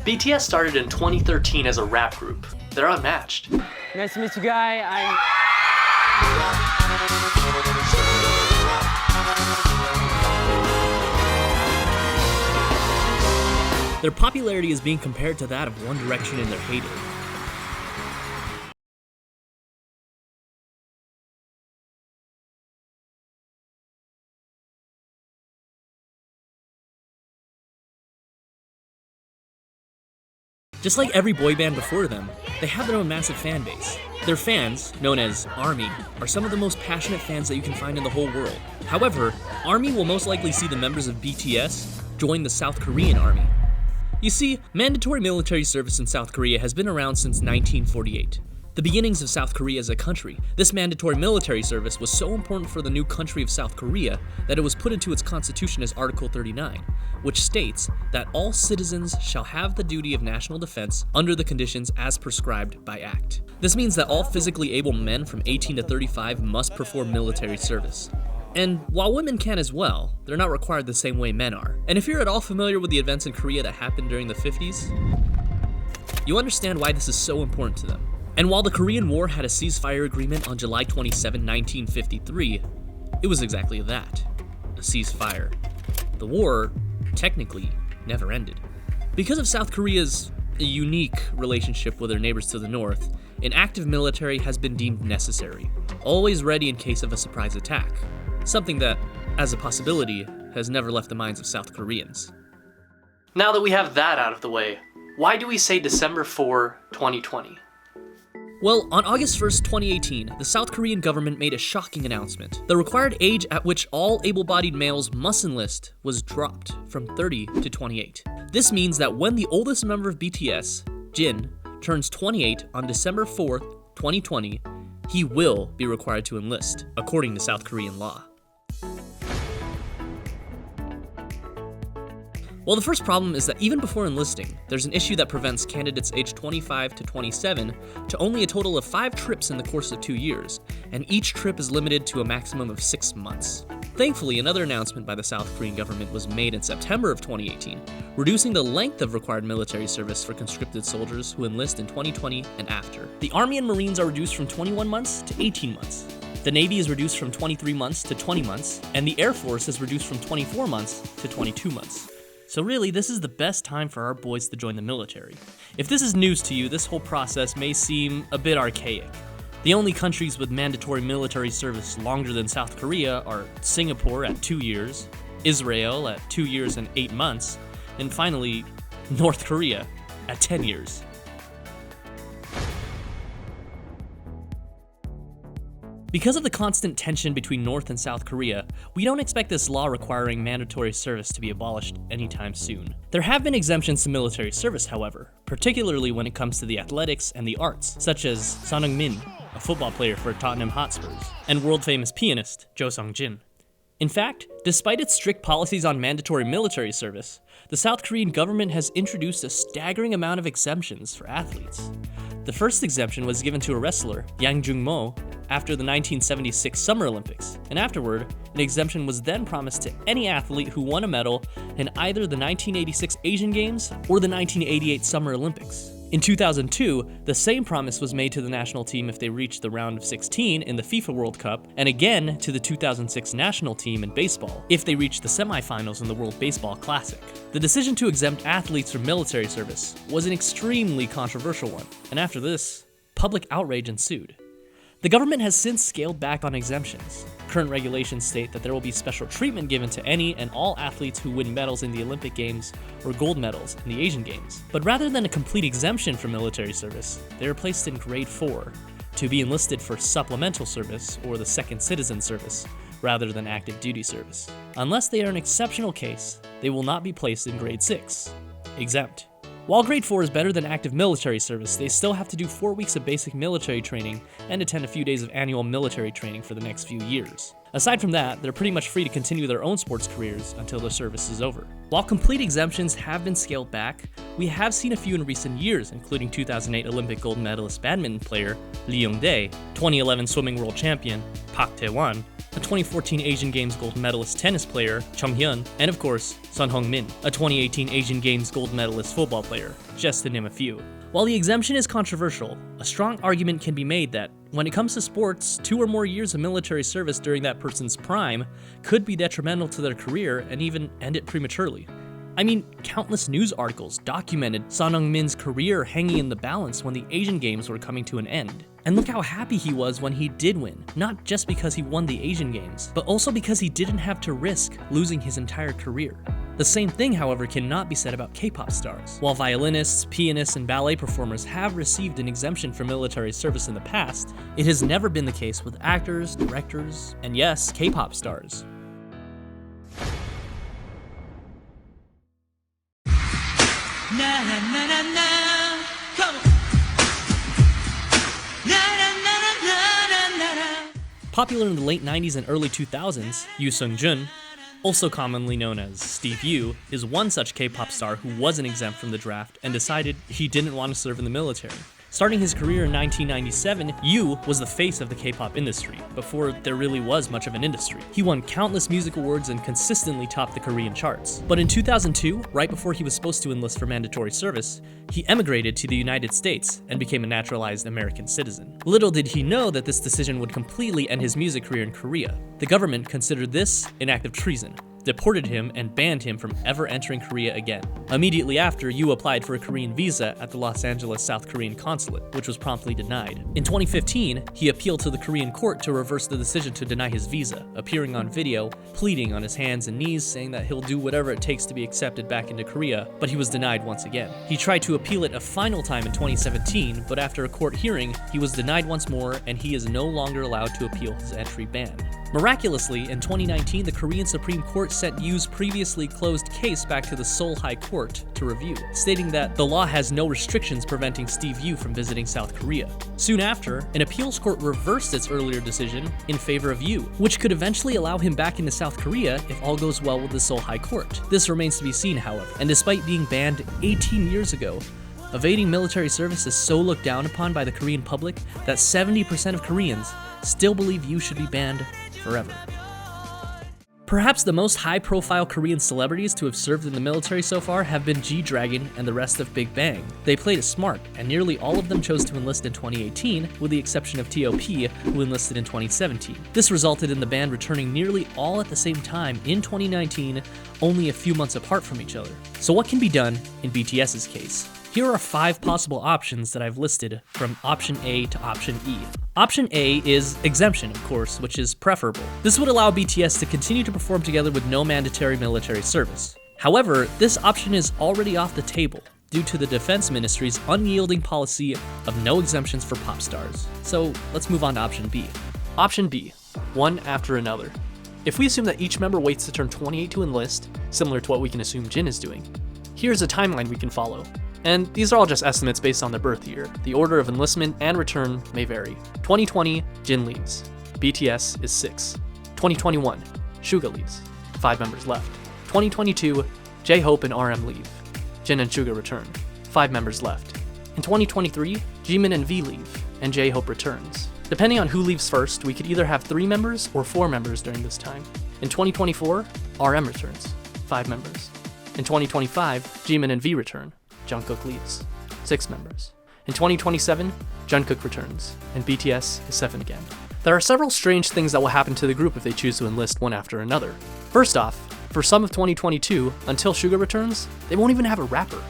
BTS started in 2013 as a rap group. They're unmatched. Nice to meet you, guy. Their popularity is being compared to that of One Direction in their heyday. Just like every boy band before them, they have their own massive fan base. Their fans, known as ARMY, are some of the most passionate fans that you can find in the whole world. However, ARMY will most likely see the members of BTS join the South Korean army. You see, mandatory military service in South Korea has been around since 1948. The beginnings of South Korea as a country, this mandatory military service was so important for the new country of South Korea that it was put into its constitution as Article 39, which states that all citizens shall have the duty of national defense under the conditions as prescribed by Act. This means that all physically able men from 18 to 35 must perform military service. And while women can as well, they're not required the same way men are. And if you're at all familiar with the events in Korea that happened during the 50s, you understand why this is so important to them. And while the Korean War had a ceasefire agreement on July 27, 1953, it was exactly that, a ceasefire. The war, technically, never ended. Because of South Korea's unique relationship with their neighbors to the north, an active military has been deemed necessary, always ready in case of a surprise attack, something that, as a possibility, has never left the minds of South Koreans. Now that we have that out of the way, why do we say December 4, 2020? Well, on August 1st, 2018, the South Korean government made a shocking announcement. The required age at which all able-bodied males must enlist was dropped from 30 to 28. This means that when the oldest member of BTS, Jin, turns 28 on December 4th, 2020, he will be required to enlist, according to South Korean law. Well, the first problem is that even before enlisting, there's an issue that prevents candidates aged 25 to 27 to only a total of 5 trips in the course of 2 years, and each trip is limited to a maximum of 6 months. Thankfully, another announcement by the South Korean government was made in September of 2018, reducing the length of required military service for conscripted soldiers who enlist in 2020 and after. The Army and Marines are reduced from 21 months to 18 months. The Navy is reduced from 23 months to 20 months, and the Air Force is reduced from 24 months to 22 months. So really, this is the best time for our boys to join the military. If this is news to you, this whole process may seem a bit archaic. The only countries with mandatory military service longer than South Korea are Singapore at 2 years, Israel at 2 years and 8 months, and finally, North Korea at 10 years. Because of the constant tension between North and South Korea, we don't expect this law requiring mandatory service to be abolished anytime soon. There have been exemptions to military service, however, particularly when it comes to the athletics and the arts, such as Seung-min, a football player for Tottenham Hotspurs, and world-famous pianist Seok-Jin. In fact, despite its strict policies on mandatory military service, the South Korean government has introduced a staggering amount of exemptions for athletes. The first exemption was given to a wrestler, Yang Jung-mo, after the 1976 Summer Olympics, and afterward, an exemption was then promised to any athlete who won a medal in either the 1986 Asian Games or the 1988 Summer Olympics. In 2002, the same promise was made to the national team if they reached the round of 16 in the FIFA World Cup, and again to the 2006 national team in baseball if they reached the semifinals in the World Baseball Classic. The decision to exempt athletes from military service was an extremely controversial one, and after this, public outrage ensued. The government has since scaled back on exemptions. Current regulations state that there will be special treatment given to any and all athletes who win medals in the Olympic Games or gold medals in the Asian Games. But rather than a complete exemption from military service, they are placed in grade 4 to be enlisted for supplemental service or the second citizen service rather than active duty service. Unless they are an exceptional case, they will not be placed in grade 6, exempt. While grade 4 is better than active military service, they still have to do 4 weeks of basic military training and attend a few days of annual military training for the next few years. Aside from that, they're pretty much free to continue their own sports careers until their service is over. While complete exemptions have been scaled back, we have seen a few in recent years, including 2008 Olympic gold medalist badminton player Lee Young-dae, 2011 swimming world champion Park Tae-won, a 2014 Asian Games gold medalist tennis player, Chung-hyun, and of course, Sun Heung-min, a 2018 Asian Games gold medalist football player, just to name a few. While the exemption is controversial, a strong argument can be made that, when it comes to sports, 2 or more years of military service during that person's prime could be detrimental to their career and even end it prematurely. I mean, countless news articles documented Sun Heung-min's career hanging in the balance when the Asian Games were coming to an end. And look how happy he was when he did win, not just because he won the Asian Games, but also because he didn't have to risk losing his entire career. The same thing, however, cannot be said about K-pop stars. While violinists, pianists, and ballet performers have received an exemption for military service in the past, it has never been the case with actors, directors, and yes, K-pop stars. Popular in the late 90s and early 2000s, Seung-jun, also commonly known as Steve Yu, is one such K-pop star who wasn't exempt from the draft and decided he didn't want to serve in the military. Starting his career in 1997, Yu was the face of the K-pop industry, before there really was much of an industry. He won countless music awards and consistently topped the Korean charts. But in 2002, right before he was supposed to enlist for mandatory service, he emigrated to the United States and became a naturalized American citizen. Little did he know that this decision would completely end his music career in Korea. The government considered this an act of treason, deported him, and banned him from ever entering Korea again. Immediately after, Yu applied for a Korean visa at the Los Angeles South Korean consulate, which was promptly denied. In 2015, he appealed to the Korean court to reverse the decision to deny his visa, appearing on video, pleading on his hands and knees, saying that he'll do whatever it takes to be accepted back into Korea, but he was denied once again. He tried to appeal it a final time in 2017, but after a court hearing, he was denied once more, and he is no longer allowed to appeal his entry ban. Miraculously, in 2019, the Korean Supreme Court sent Yu's previously closed case back to the Seoul High Court to review, stating that the law has no restrictions preventing Steve Yu from visiting South Korea. Soon after, an appeals court reversed its earlier decision in favor of Yu, which could eventually allow him back into South Korea if all goes well with the Seoul High Court. This remains to be seen, however, and despite being banned 18 years ago, evading military service is so looked down upon by the Korean public that 70% of Koreans still believe Yu should be banned forever. Perhaps the most high-profile Korean celebrities to have served in the military so far have been G-Dragon and the rest of Big Bang. They played it smart, and nearly all of them chose to enlist in 2018, with the exception of T.O.P., who enlisted in 2017. This resulted in the band returning nearly all at the same time in 2019, only a few months apart from each other. So what can be done in BTS's case? Here are 5 possible options that I've listed from option A to option E. Option A is exemption, of course, which is preferable. This would allow BTS to continue to perform together with no mandatory military service. However, this option is already off the table due to the Defense Ministry's unyielding policy of no exemptions for pop stars. So let's move on to option B. Option B, one after another. If we assume that each member waits to turn 28 to enlist, similar to what we can assume Jin is doing, here's a timeline we can follow. And these are all just estimates based on their birth year. The order of enlistment and return may vary. 2020, Jin leaves. BTS is 6. 2021, Suga leaves. 5 members left. 2022, J-Hope and RM leave. Jin and Suga return. 5 members left. In 2023, Jimin and V leave, and J-Hope returns. Depending on who leaves first, we could either have 3 members or 4 members during this time. In 2024, RM returns. 5 members. In 2025, Jimin and V return. Jeong-guk leaves. 6 members. In 2027, Jungkook returns, and BTS is 7 again. There are several strange things that will happen to the group if they choose to enlist one after another. First off, for some of 2022, until Suga returns, they won't even have a rapper,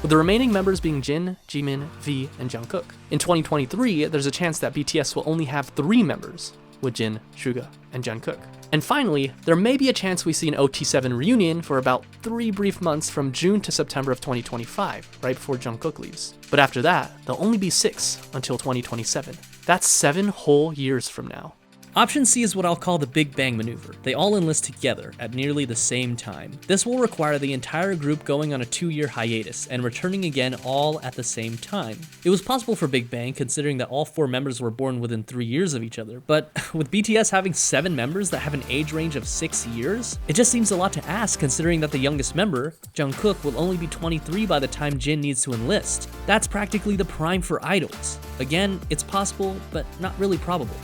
with the remaining members being Jin, Jimin, V, and Jungkook. In 2023, there's a chance that BTS will only have 3 members, with Jin, Suga, and Jungkook. And finally, there may be a chance we see an OT7 reunion for about 3 brief months from June to September of 2025, right before Jungkook leaves. But after that, there'll only be 6 until 2027. That's 7 whole years from now. Option C is what I'll call the Big Bang maneuver. They all enlist together at nearly the same time. This will require the entire group going on a 2-year hiatus and returning again all at the same time. It was possible for Big Bang considering that all 4 members were born within 3 years of each other, but with BTS having 7 members that have an age range of 6 years, it just seems a lot to ask considering that the youngest member, Jungkook, will only be 23 by the time Jin needs to enlist. That's practically the prime for idols. Again, it's possible, but not really probable.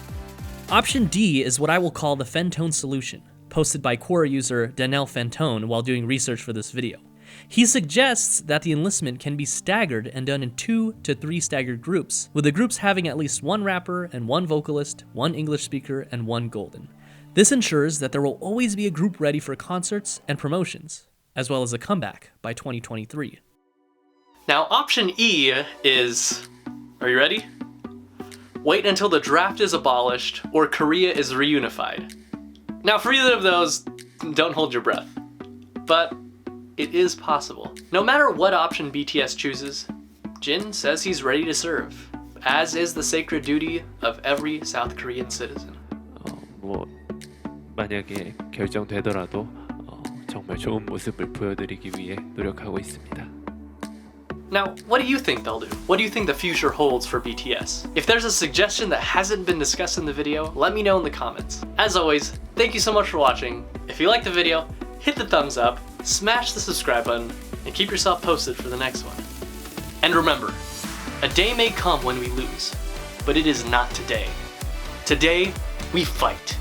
Option D is what I will call the Fentone solution, posted by Quora user Daniel Fentone while doing research for this video. He suggests that the enlistment can be staggered and done in 2 to 3 staggered groups, with the groups having at least 1 rapper and 1 vocalist, 1 English speaker, and 1 golden. This ensures that there will always be a group ready for concerts and promotions, as well as a comeback by 2023. Now, option E is, are you ready? Wait until the draft is abolished or Korea is reunified. Now, for either of those, don't hold your breath. But it is possible. No matter what option BTS chooses, Jin says he's ready to serve, as is the sacred duty of every South Korean citizen. 만약에 결정되더라도 정말 좋은 모습을 보여드리기 위해 노력하고 있습니다. Now, what do you think they'll do? What do you think the future holds for BTS? If there's a suggestion that hasn't been discussed in the video, let me know in the comments. As always, thank you so much for watching. If you liked the video, hit the thumbs up, smash the subscribe button, and keep yourself posted for the next one. And remember, a day may come when we lose, but it is not today. Today, we fight.